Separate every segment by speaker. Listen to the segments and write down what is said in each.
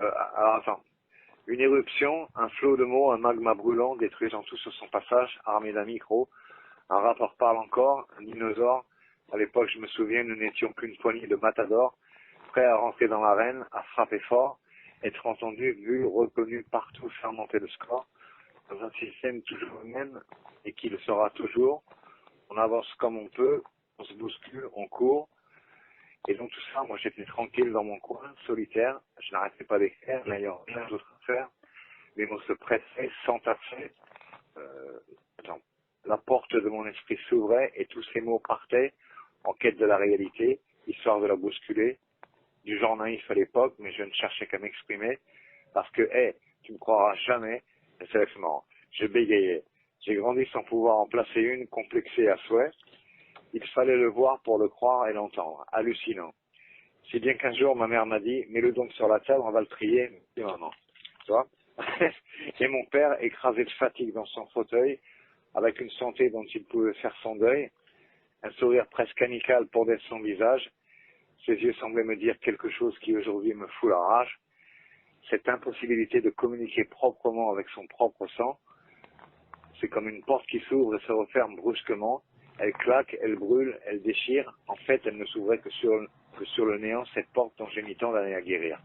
Speaker 1: Alors attends. Une éruption, un flot de mots, un magma brûlant, détruisant tout sur son passage, armé d'un micro. Un rappeur parle encore, un dinosaure. À l'époque, je me souviens, nous n'étions qu'une poignée de matadors, prêts à rentrer dans l'arène, à frapper fort, être entendus, vus, reconnus partout, faire monter le score. Dans un système toujours le même, et qui le sera toujours. On avance comme on peut, on se bouscule, on court. Et donc tout ça, moi j'étais tranquille dans mon coin, solitaire, je n'arrêtais pas d'écrire, n'ayant rien d'autre à faire. Les mots se pressaient, s'entassaient. Attends. La porte de mon esprit s'ouvrait et tous ces mots partaient en quête de la réalité, histoire de la bousculer. Du genre naïf à l'époque, mais je ne cherchais qu'à m'exprimer. Parce que, tu me croiras jamais, mais c'est marrant. Je bégayais. J'ai grandi sans pouvoir en placer une, complexée à souhait. Il fallait le voir pour le croire et l'entendre. Hallucinant. Si bien qu'un jour, ma mère m'a dit, mets-le donc sur la table, on va le trier. Et maman. Tu vois? Et mon père, écrasé de fatigue dans son fauteuil, avec une santé dont il pouvait faire son deuil, un sourire presque amical bordait son visage, ses yeux semblaient me dire quelque chose qui aujourd'hui me fout la rage. Cette impossibilité de communiquer proprement avec son propre sang, c'est comme une porte qui s'ouvre et se referme brusquement. Elle claque, elle brûle, elle déchire. En fait, elle ne s'ouvrait que sur le néant, cette porte dont j'ai mis tant d'années à guérir.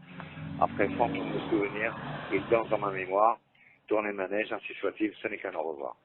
Speaker 1: Après fantôme de souvenirs, il danse dans ma mémoire, tourner manège, ainsi soit-il, ce n'est qu'un au revoir.